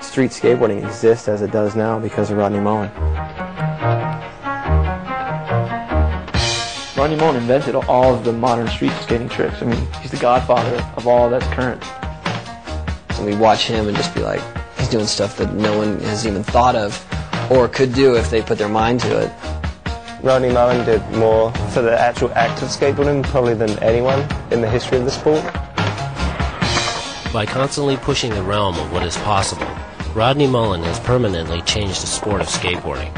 street skateboarding exists as it does now because of Rodney Mullen. Rodney Mullen invented all of the modern street skating tricks. I mean, he's the godfather of all that's current. And we watch him and just be like, he's doing stuff that no one has even thought of or could do if they put their mind to it. Rodney Mullen did more for the actual act of skateboarding probably than anyone in the history of the sport. By constantly pushing the realm of what is possible, Rodney Mullen has permanently changed the sport of skateboarding.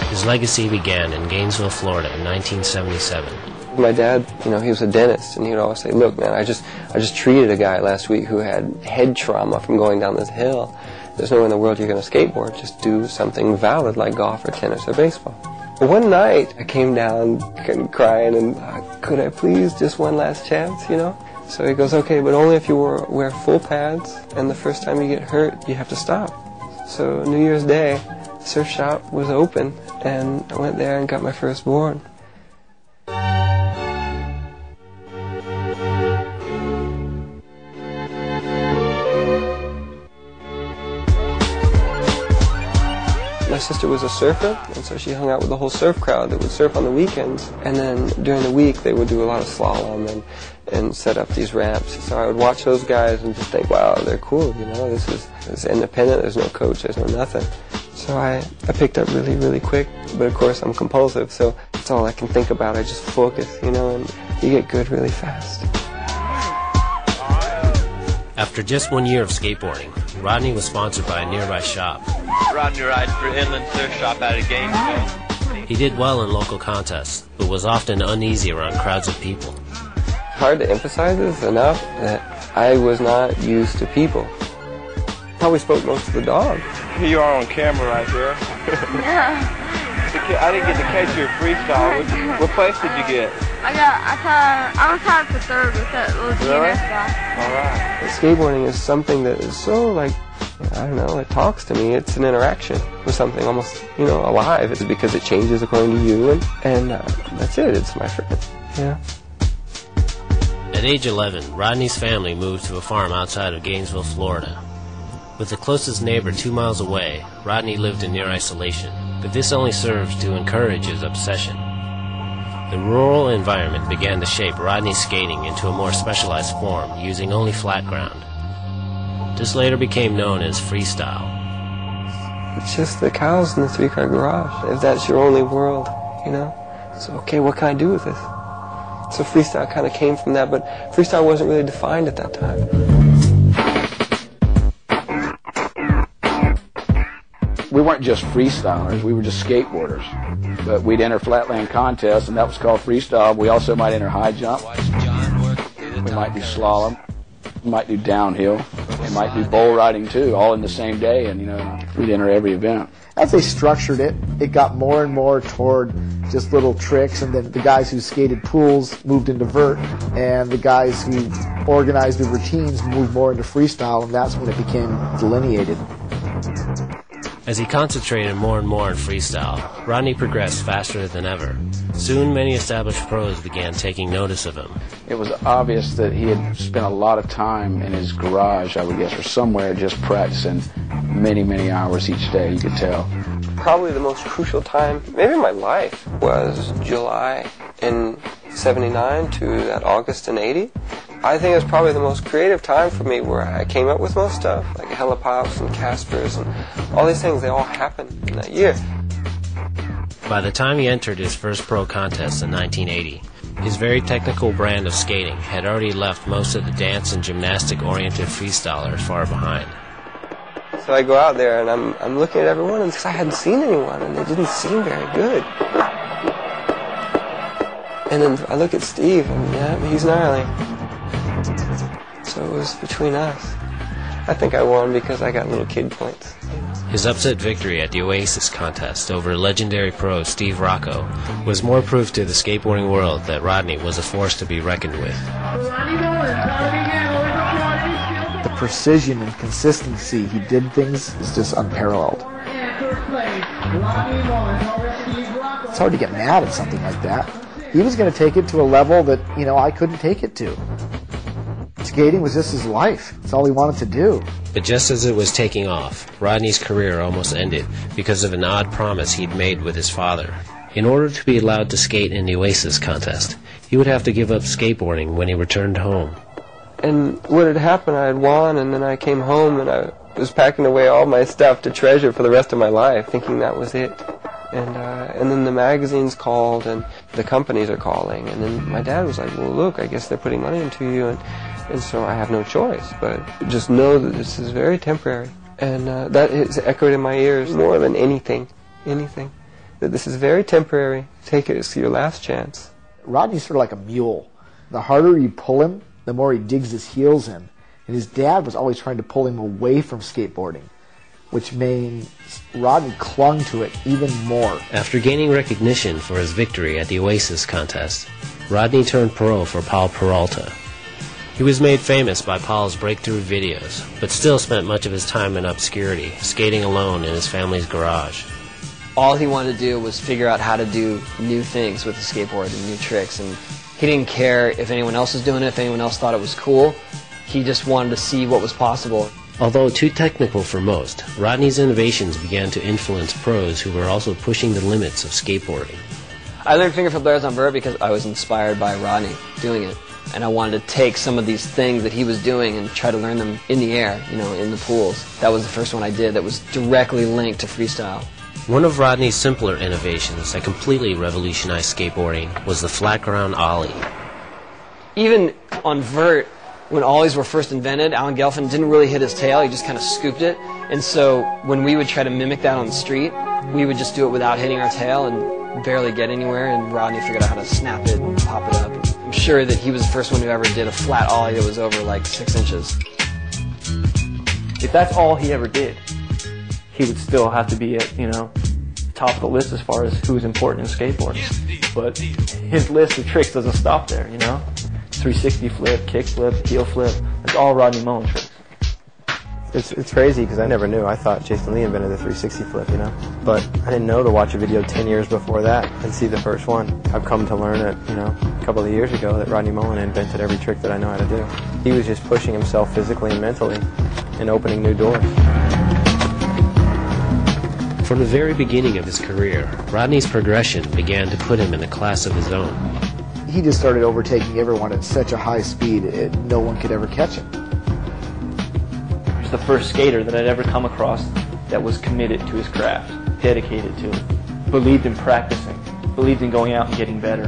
His legacy began in Gainesville, Florida in 1977. My dad, he was a dentist, and he would always say, "Look, man, I just treated a guy last week who had head trauma from going down this hill. There's nowhere in the world you're going to skateboard. Just do something valid like golf or tennis or baseball." But one night, I came down crying, and could I please, just one last chance, So he goes, "Okay, but only if you wear full pads, and the first time you get hurt, you have to stop." So New Year's Day, the surf shop was open, and I went there and got my first board. My sister was a surfer, and so she hung out with the whole surf crowd that would surf on the weekends. And then during the week, they would do a lot of slalom and set up these ramps. So I would watch those guys and just think, wow, they're cool, this is independent, there's no coach, there's no nothing. So I picked up really, really quick, but of course I'm compulsive, so that's all I can think about. I just focus, and you get good really fast. After just 1 year of skateboarding, Rodney was sponsored by a nearby shop. Rodney rides for Inland Surf Shop out of Gainesville. He did well in local contests, but was often uneasy around crowds of people. Hard to emphasize this enough that I was not used to people. Probably spoke most of the dog. Here you are on camera right here. I didn't get to catch your freestyle. What place did you get? I was tied for third with that little GNS guy. All right. Skateboarding is something that is so it talks to me. It's an interaction with something almost, alive. It's because it changes according to you, and that's it. It's my friend. Yeah. At age 11, Rodney's family moved to a farm outside of Gainesville, Florida. With the closest neighbor 2 miles away, Rodney lived in near isolation, but this only served to encourage his obsession. The rural environment began to shape Rodney's skating into a more specialized form, using only flat ground. This later became known as freestyle. It's just the cows in the three-car garage. If that's your only world, So, okay, what can I do with this? So freestyle kind of came from that, but freestyle wasn't really defined at that time. We weren't just freestylers, we were just skateboarders. But we'd enter flatland contests, and that was called freestyle. We also might enter high jump. We might do slalom. We might do downhill. We might do bull riding too, all in the same day, and we'd enter every event. As they structured it, it got more and more toward just little tricks, and then the guys who skated pools moved into vert, and the guys who organized the routines moved more into freestyle, and that's when it became delineated. As he concentrated more and more on freestyle, Rodney progressed faster than ever. Soon, many established pros began taking notice of him. It was obvious that he had spent a lot of time in his garage, I would guess, or somewhere, just practicing many, many hours each day, you could tell. Probably the most crucial time, maybe in my life, was July in 79 to that August in 80. I think it was probably the most creative time for me, where I came up with most stuff, like helipops and Caspers and all these things. They all happened in that year. By the time he entered his first pro contest in 1980, his very technical brand of skating had already left most of the dance and gymnastic-oriented freestylers far behind. So I go out there and I'm looking at everyone, and because I hadn't seen anyone, and they didn't seem very good. And then I look at Steve, and yeah, he's gnarly. So it was between us. I think I won because I got little kid points. His upset victory at the Oasis contest over legendary pro Steve Rocco was more proof to the skateboarding world that Rodney was a force to be reckoned with. The precision and consistency he did things is just unparalleled. It's hard to get mad at something like that. He was going to take it to a level that, I couldn't take it to. Skating was just his life. It's all he wanted to do. But just as it was taking off, Rodney's career almost ended because of an odd promise he'd made with his father. In order to be allowed to skate in the Oasis contest, he would have to give up skateboarding when he returned home. And what had happened, I had won, and then I came home and I was packing away all my stuff to treasure for the rest of my life, thinking that was it. And then the magazines called, and the companies are calling, and then my dad was like, well, look, I guess they're putting money into you, and so I have no choice, but just know that this is very temporary. And that has echoed in my ears more than anything, that this is very temporary. Take it as your last chance. Rodney's sort of like a mule. The harder you pull him, the more he digs his heels in. And his dad was always trying to pull him away from skateboarding, which means Rodney clung to it even more. After gaining recognition for his victory at the Oasis contest, Rodney turned pro for Paul Peralta. He was made famous by Paul's breakthrough videos, but still spent much of his time in obscurity, skating alone in his family's garage. All he wanted to do was figure out how to do new things with the skateboard and new tricks, and he didn't care if anyone else was doing it, if anyone else thought it was cool. He just wanted to see what was possible. Although too technical for most, Rodney's innovations began to influence pros who were also pushing the limits of skateboarding. I learned finger flip layers on vert because I was inspired by Rodney doing it. And I wanted to take some of these things that he was doing and try to learn them in the air, in the pools. That was the first one I did that was directly linked to freestyle. One of Rodney's simpler innovations that completely revolutionized skateboarding was the flat ground ollie. Even on vert, when ollies were first invented, Alan Gelfand didn't really hit his tail, he just kind of scooped it. And so when we would try to mimic that on the street, we would just do it without hitting our tail and barely get anywhere, and Rodney figured out how to snap it and pop it up. I'm sure that he was the first one who ever did a flat ollie that was over like 6 inches. If that's all he ever did, he would still have to be at, top of the list as far as who's important in skateboarding. But his list of tricks doesn't stop there, 360 flip, kick flip, heel flip, that's all Rodney Mullen tricks. It's crazy because I never knew. I thought Jason Lee invented the 360 flip, But I didn't know to watch a video 10 years before that and see the first one. I've come to learn it, a couple of years ago that Rodney Mullen invented every trick that I know how to do. He was just pushing himself physically and mentally and opening new doors. From the very beginning of his career, Rodney's progression began to put him in a class of his own. He just started overtaking everyone at such a high speed, no one could ever catch him. He was the first skater that I'd ever come across that was committed to his craft, dedicated to it, believed in practicing, believed in going out and getting better.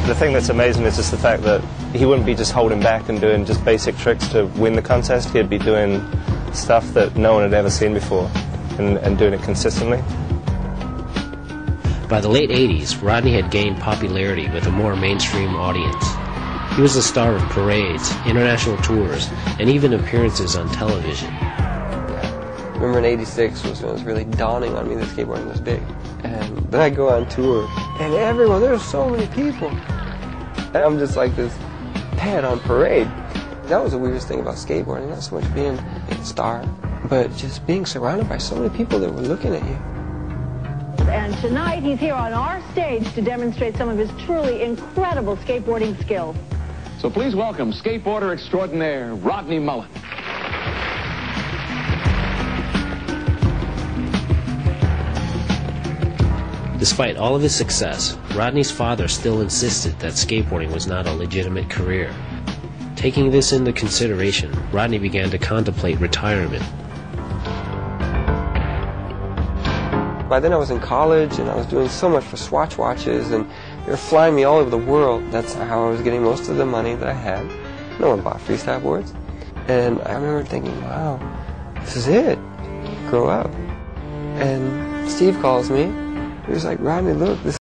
The thing that's amazing is just the fact that he wouldn't be just holding back and doing just basic tricks to win the contest. He'd be doing stuff that no one had ever seen before and doing it consistently. By the late 80s, Rodney had gained popularity with a more mainstream audience. He was the star of parades, international tours, and even appearances on television. Remember in '86 was when it was really dawning on me that skateboarding was big. And then I go on tour, and everyone, there's so many people. And I'm just like this pet on parade. That was the weirdest thing about skateboarding, not so much being a star, but just being surrounded by so many people that were looking at you. And tonight he's here on our stage to demonstrate some of his truly incredible skateboarding skills. So please welcome skateboarder extraordinaire Rodney Mullen. Despite all of his success, Rodney's father still insisted that skateboarding was not a legitimate career. Taking this into consideration, Rodney began to contemplate retirement. By then I was in college and I was doing so much for Swatch watches and they were flying me all over the world. That's how I was getting most of the money that I had. No one bought freestyle boards. And I remember thinking, wow, this is it. Grow up. And Steve calls me. He was like, Rodney, look, this